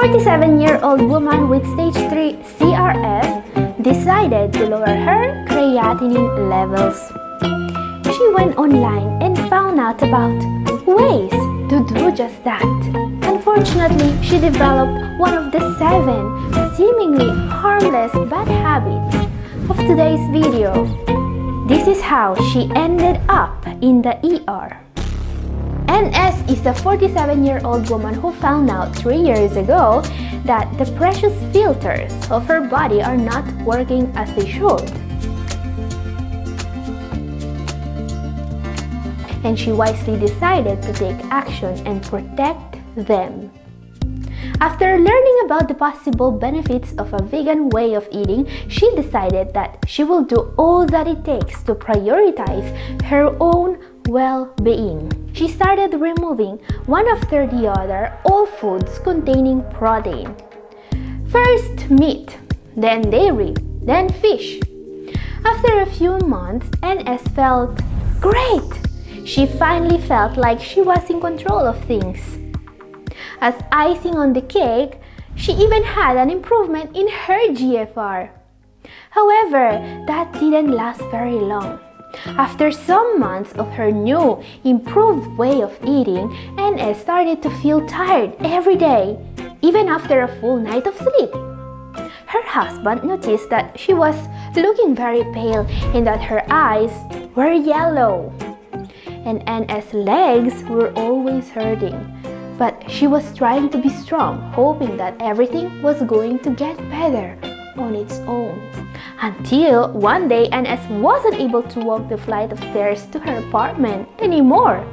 47-year-old woman with stage 3 CRF decided to lower her creatinine levels. She went online and found out about ways to do just that. Unfortunately, she developed one of the 7 seemingly harmless bad habits of today's video. This is how she ended up in the ER. NS is a 47-year-old woman who found out 3 years ago that the precious filters of her body are not working as they should. And she wisely decided to take action and protect them. After learning about the possible benefits of a vegan way of eating, she decided that she will do all that it takes to prioritize her own well-being. She started removing one after the other all foods containing protein. First meat, then dairy, then fish. After a few months, NS felt great. She finally felt like she was in control of things. As icing on the cake, she even had an improvement in her GFR. However, that didn't last very long. After some months of her new, improved way of eating, NS started to feel tired every day, even after a full night of sleep. Her husband noticed that she was looking very pale and that her eyes were yellow. And NS' legs were always hurting. But she was trying to be strong, hoping that everything was going to get better on its own. Until one day, NS wasn't able to walk the flight of stairs to her apartment anymore.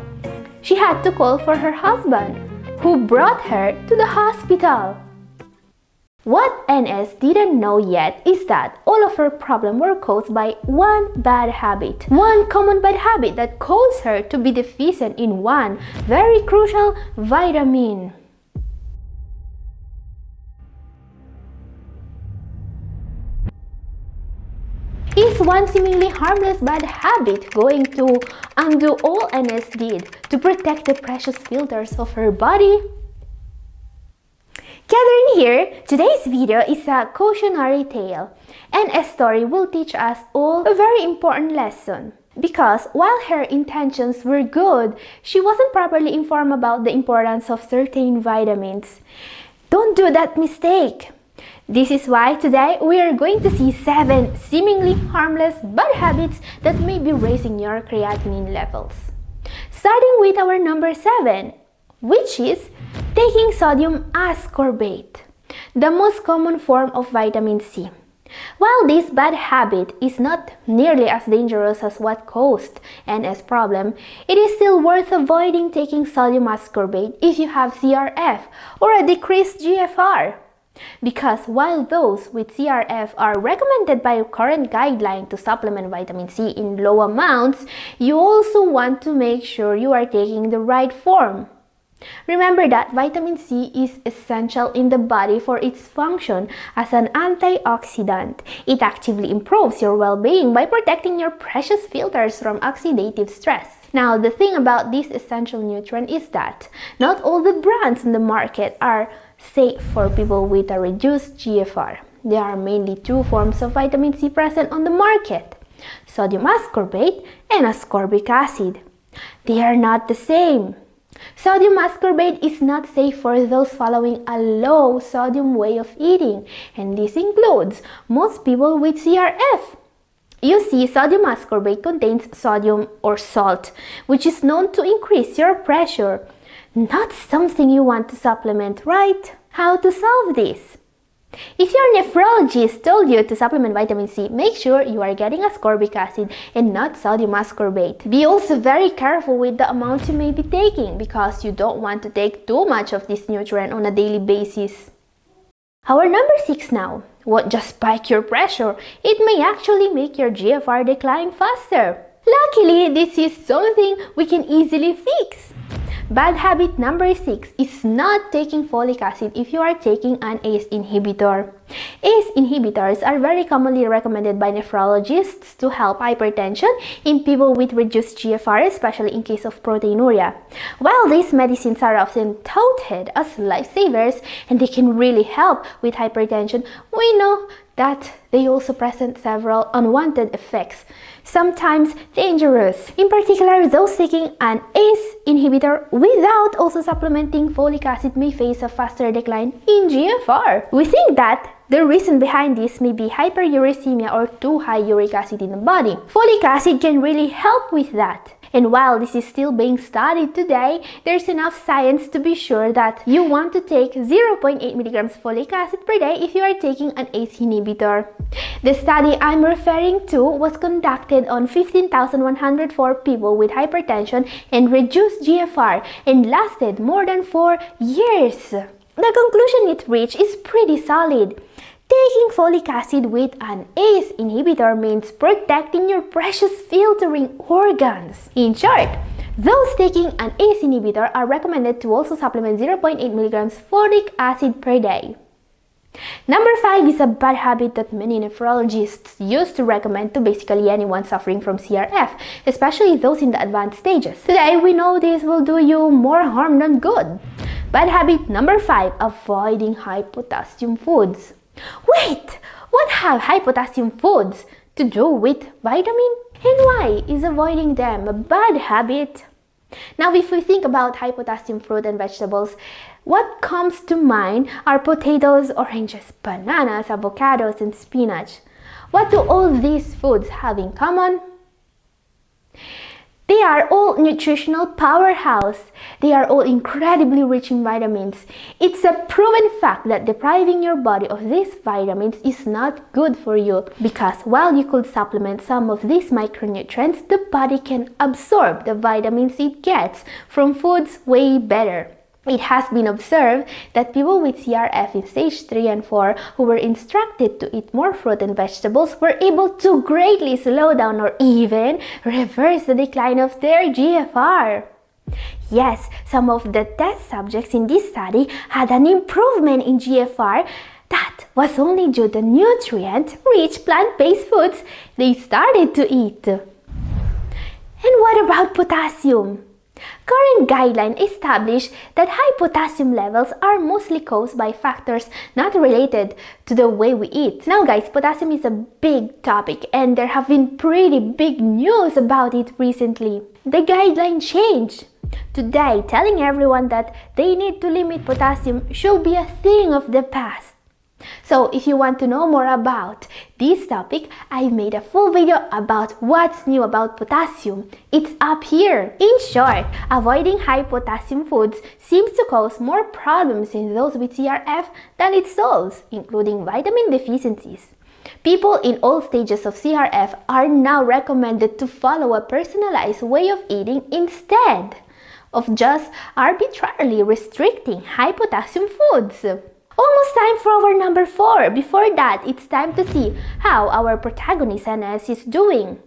She had to call for her husband, who brought her to the hospital. What NS didn't know yet is that all of her problems were caused by one bad habit. One common bad habit that caused her to be deficient in one very crucial vitamin. Is one seemingly harmless bad habit going to undo all NS did to protect the precious filters of her body? Gathering here, today's video is a cautionary tale. NS story will teach us all a very important lesson. Because while her intentions were good, she wasn't properly informed about the importance of certain vitamins. Don't do that mistake. This is why today we are going to see 7 seemingly harmless bad habits that may be raising your creatinine levels. Starting with our number 7, which is taking sodium ascorbate, the most common form of vitamin C. While this bad habit is not nearly as dangerous as what caused NS problem, it is still worth avoiding taking sodium ascorbate if you have CRF or a decreased GFR. Because while those with CRF are recommended by current guideline to supplement vitamin C in low amounts, you also want to make sure you are taking the right form. Remember that vitamin C is essential in the body for its function as an antioxidant. It actively improves your well-being by protecting your precious filters from oxidative stress. Now, the thing about this essential nutrient is that not all the brands in the market are safe for people with a reduced GFR. There are mainly 2 forms of vitamin C present on the market: sodium ascorbate and ascorbic acid. They are not the same. Sodium ascorbate is not safe for those following a low sodium way of eating, and this includes most people with CRF. You see, sodium ascorbate contains sodium or salt, which is known to increase your pressure. Not something you want to supplement, right? How to solve this? If your nephrologist told you to supplement vitamin C, make sure you are getting ascorbic acid and not sodium ascorbate. Be also very careful with the amount you may be taking because you don't want to take too much of this nutrient on a daily basis. Our number 6 now won't just spike your pressure, it may actually make your GFR decline faster. Luckily, this is something we can easily fix. Bad habit number 6 is not taking folic acid if you are taking an ACE inhibitor. ACE inhibitors are very commonly recommended by nephrologists to help hypertension in people with reduced GFR, especially in case of proteinuria. While these medicines are often touted as lifesavers and they can really help with hypertension, we know that they also present several unwanted effects, sometimes dangerous. In particular, those taking an ACE inhibitor without also supplementing folic acid may face a faster decline in GFR. We think that the reason behind this may be hyperuricemia or too high uric acid in the body. Folic acid can really help with that. And while this is still being studied today, there's enough science to be sure that you want to take 0.8 milligrams folic acid per day if you are taking an ACE inhibitor. The study I'm referring to was conducted on 15,104 people with hypertension and reduced GFR and lasted more than 4 years. The conclusion it reached is pretty solid. Taking folic acid with an ACE inhibitor means protecting your precious filtering organs. In short, those taking an ACE inhibitor are recommended to also supplement 0.8 milligrams folic acid per day. Number 5 is a bad habit that many nephrologists used to recommend to basically anyone suffering from CRF, especially those in the advanced stages. Today, we know this will do you more harm than good. Bad habit number 5, avoiding high potassium foods. Wait, what have high potassium foods to do with vitamin? And why is avoiding them a bad habit? Now, if we think about high potassium fruit and vegetables, what comes to mind are potatoes, oranges, bananas, avocados, and spinach. What do all these foods have in common? They are all nutritional powerhouse. They are all incredibly rich in vitamins. It's a proven fact that depriving your body of these vitamins is not good for you, because while you could supplement some of these micronutrients, the body can absorb the vitamins it gets from foods way better. It has been observed that people with CRF in stage 3 and 4 who were instructed to eat more fruit and vegetables were able to greatly slow down or even reverse the decline of their GFR. Yes, some of the test subjects in this study had an improvement in GFR that was only due to nutrient-rich plant-based foods they started to eat. And what about potassium? Current guidelines establish that high potassium levels are mostly caused by factors not related to the way we eat. Now guys, potassium is a big topic and there have been pretty big news about it recently. The guideline changed. Today, telling everyone that they need to limit potassium should be a thing of the past. So if you want to know more about this topic, I made a full video about what's new about potassium. It's up here. In short, avoiding high potassium foods seems to cause more problems in those with CRF than it solves, including vitamin deficiencies. People in all stages of CRF are now recommended to follow a personalized way of eating instead of just arbitrarily restricting high potassium foods. Almost time for our number 4. Before that, it's time to see how our protagonist NS is doing.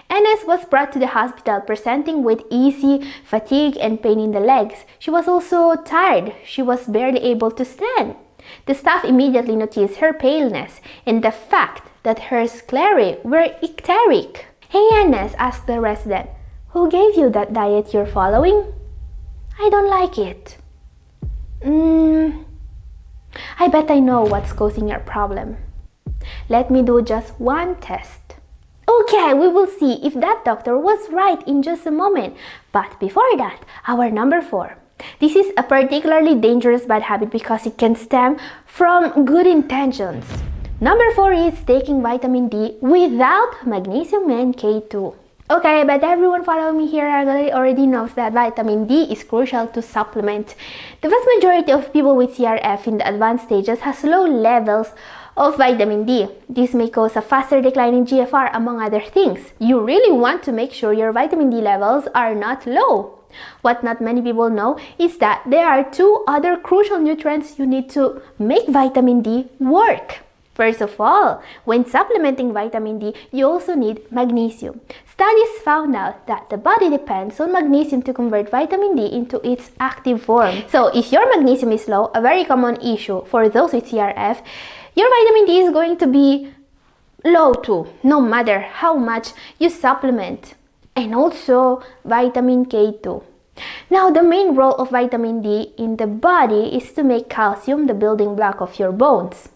NS was brought to the hospital presenting with easy fatigue and pain in the legs. She was also tired. She was barely able to stand. The staff immediately noticed her paleness and the fact that her sclerae were icteric. "Hey NS," asked the resident, "who gave you that diet you're following?" "I don't like it." I bet I know what's causing your problem. Let me do just one test." Okay, we will see if that doctor was right in just a moment. But before that, our number 4. This is a particularly dangerous bad habit because it can stem from good intentions. Number 4 is taking vitamin D without magnesium and K2. Okay, but everyone following me here already knows that vitamin D is crucial to supplement. The vast majority of people with CRF in the advanced stages has low levels of vitamin D. This may cause a faster decline in GFR, among other things. You really want to make sure your vitamin D levels are not low. What not many people know is that there are 2 other crucial nutrients you need to make vitamin D work. First of all, when supplementing vitamin D, you also need magnesium. Studies found out that the body depends on magnesium to convert vitamin D into its active form. So if your magnesium is low, a very common issue for those with CRF, your vitamin D is going to be low too, no matter how much you supplement. And also vitamin K2. Now, the main role of vitamin D in the body is to make calcium the building block of your bones.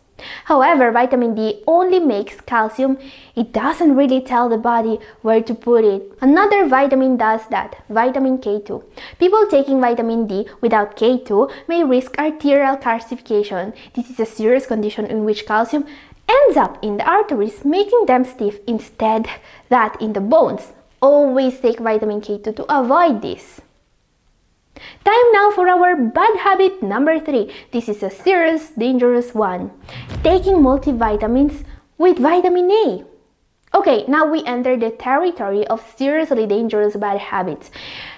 However, vitamin D only makes calcium. It doesn't really tell the body where to put it. Another vitamin does that, vitamin K2. People taking vitamin D without K2 may risk arterial calcification. This is a serious condition in which calcium ends up in the arteries, making them stiff instead that in the bones. Always take vitamin K2 to avoid this. Time now for our bad habit number 3. This is a serious, dangerous one. Taking multivitamins with vitamin A. Okay, now we enter the territory of seriously dangerous bad habits.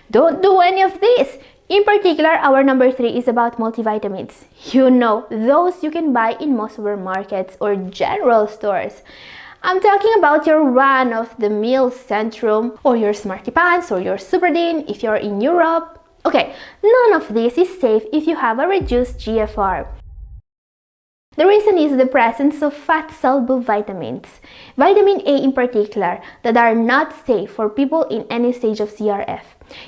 Don't do any of this. In particular, our number 3 is about multivitamins. You know, those you can buy in most supermarkets or general stores. I'm talking about your run-of-the-mill Centrum or your Smarty Pants or your Superdine if you're in Europe. Okay, none of this is safe if you have a reduced GFR. The reason is the presence of fat-soluble vitamins, vitamin A in particular, that are not safe for people in any stage of CRF.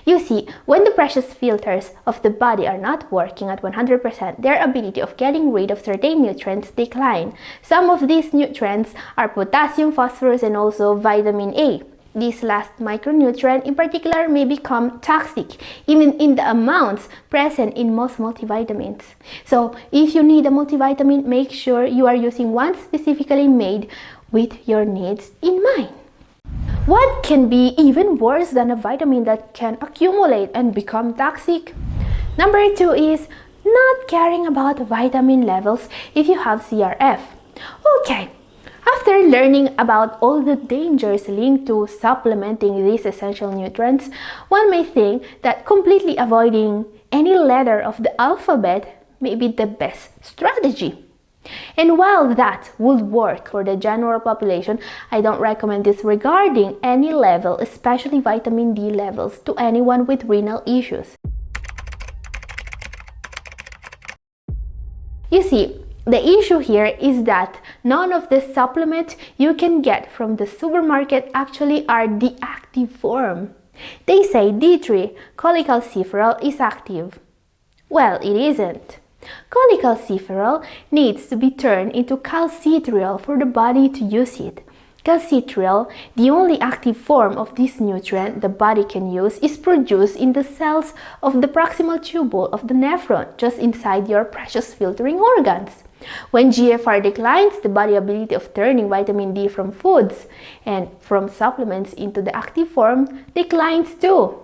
You see, when the precious filters of the body are not working at 100%, their ability of getting rid of certain nutrients decline. Some of these nutrients are potassium, phosphorus, and also vitamin A. This last micronutrient in particular may become toxic even in the amounts present in most multivitamins. So if you need a multivitamin, make sure you are using one specifically made with your needs in mind. What can be even worse than a vitamin that can accumulate and become toxic? Number 2 is not caring about vitamin levels if you have CRF. Okay. After learning about all the dangers linked to supplementing these essential nutrients, one may think that completely avoiding any letter of the alphabet may be the best strategy. And while that would work for the general population, I don't recommend disregarding any level, especially vitamin D levels, to anyone with renal issues. You see, the issue here is that none of the supplements you can get from the supermarket actually are the active form. They say D3, cholecalciferol, is active. Well, it isn't. Cholecalciferol needs to be turned into calcitriol for the body to use it. Calcitriol, the only active form of this nutrient the body can use, is produced in the cells of the proximal tubule of the nephron, just inside your precious filtering organs. When GFR declines, the body's ability of turning vitamin D from foods and from supplements into the active form declines too.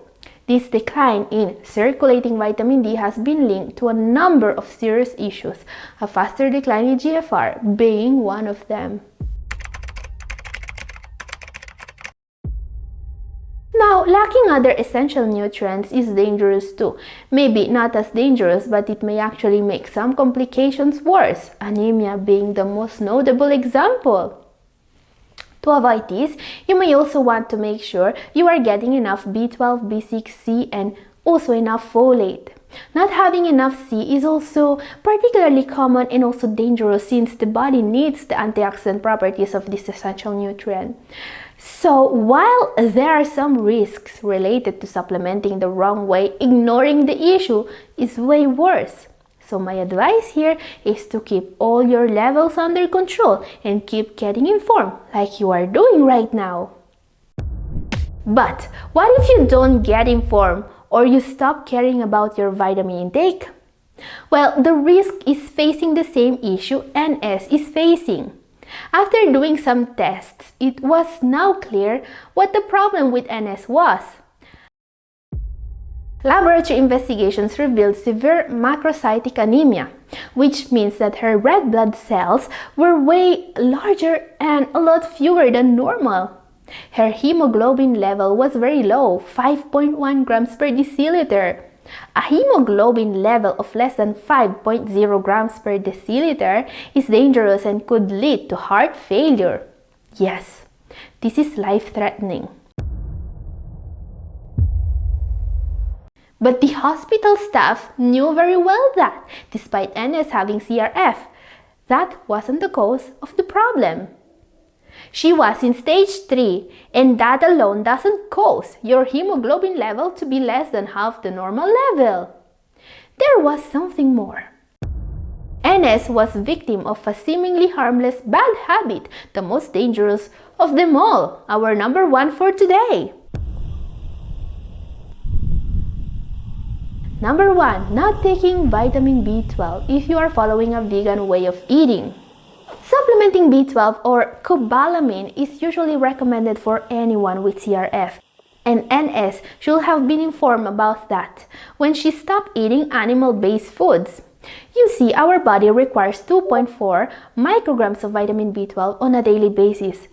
This decline in circulating vitamin D has been linked to a number of serious issues, a faster decline in GFR being one of them. Now, lacking other essential nutrients is dangerous too. Maybe not as dangerous, but it may actually make some complications worse, anemia being the most notable example. To avoid this, you may also want to make sure you are getting enough B12, B6, C, and also enough folate. Not having enough C is also particularly common and also dangerous since the body needs the antioxidant properties of this essential nutrient. So while there are some risks related to supplementing the wrong way, ignoring the issue is way worse. So my advice here is to keep all your levels under control and keep getting informed like you are doing right now. But what if you don't get informed or you stop caring about your vitamin intake? Well, the risk is facing the same issue NS is facing. After doing some tests, it was now clear what the problem with NS was. Laboratory investigations revealed severe macrocytic anemia, which means that her red blood cells were way larger and a lot fewer than normal. Her hemoglobin level was very low, 5.1 grams per deciliter. A hemoglobin level of less than 5.0 grams per deciliter is dangerous and could lead to heart failure. Yes, this is life-threatening. But the hospital staff knew very well that, despite NS having CRF, that wasn't the cause of the problem. She was in stage 3, and that alone doesn't cause your hemoglobin level to be less than half the normal level. There was something more. NS was victim of a seemingly harmless bad habit, the most dangerous of them all, our number 1 for today. Number 1, not taking vitamin B12 if you are following a vegan way of eating. Supplementing B12 or cobalamin is usually recommended for anyone with CRF, and NS should have been informed about that when she stopped eating animal-based foods. You see, our body requires 2.4 micrograms of vitamin B12 on a daily basis.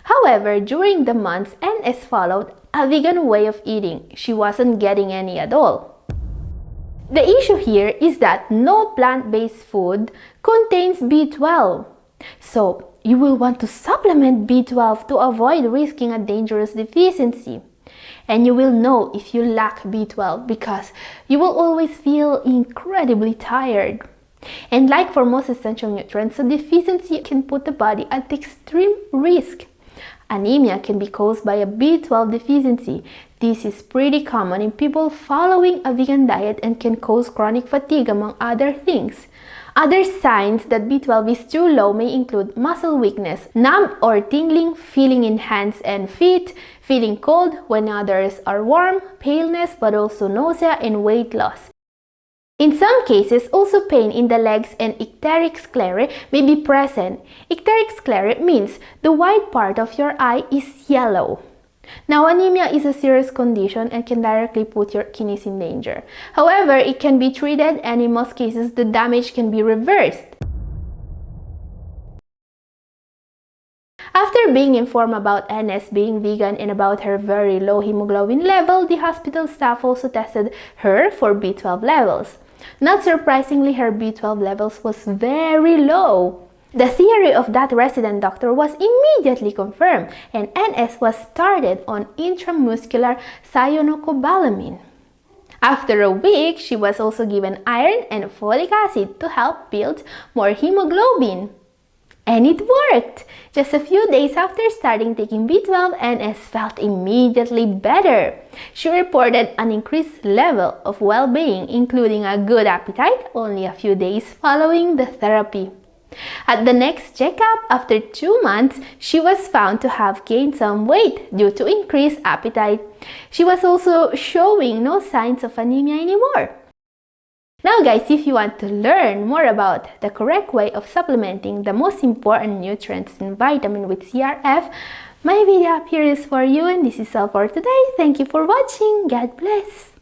However, during the months NS followed a vegan way of eating, she wasn't getting any at all. The issue here is that no plant-based food contains B12. So, you will want to supplement B12 to avoid risking a dangerous deficiency. And you will know if you lack B12 because you will always feel incredibly tired. And like for most essential nutrients, a deficiency can put the body at extreme risk. Anemia can be caused by a B12 deficiency. This is pretty common in people following a vegan diet and can cause chronic fatigue among other things. Other signs that B12 is too low may include muscle weakness, numb or tingling feeling in hands and feet, feeling cold when others are warm, paleness but also nausea and weight loss. In some cases, also pain in the legs and icteric sclerae may be present. Icteric sclerae means the white part of your eye is yellow. Now, anemia is a serious condition and can directly put your kidneys in danger. However, it can be treated and in most cases, the damage can be reversed. After being informed about NS being vegan and about her very low hemoglobin level, the hospital staff also tested her for B12 levels. Not surprisingly, her B12 levels was very low. The theory of that resident doctor was immediately confirmed, and NS was started on intramuscular cyanocobalamin. After a week, she was also given iron and folic acid to help build more hemoglobin. And it worked! Just a few days after starting taking B12, NS felt immediately better. She reported an increased level of well-being, including a good appetite, only a few days following the therapy. At the next checkup, after 2 months, she was found to have gained some weight due to increased appetite. She was also showing no signs of anemia anymore. Now guys, if you want to learn more about the correct way of supplementing the most important nutrients and vitamin with CRF, my video up here is for you, and this is all for today. Thank you for watching. God bless.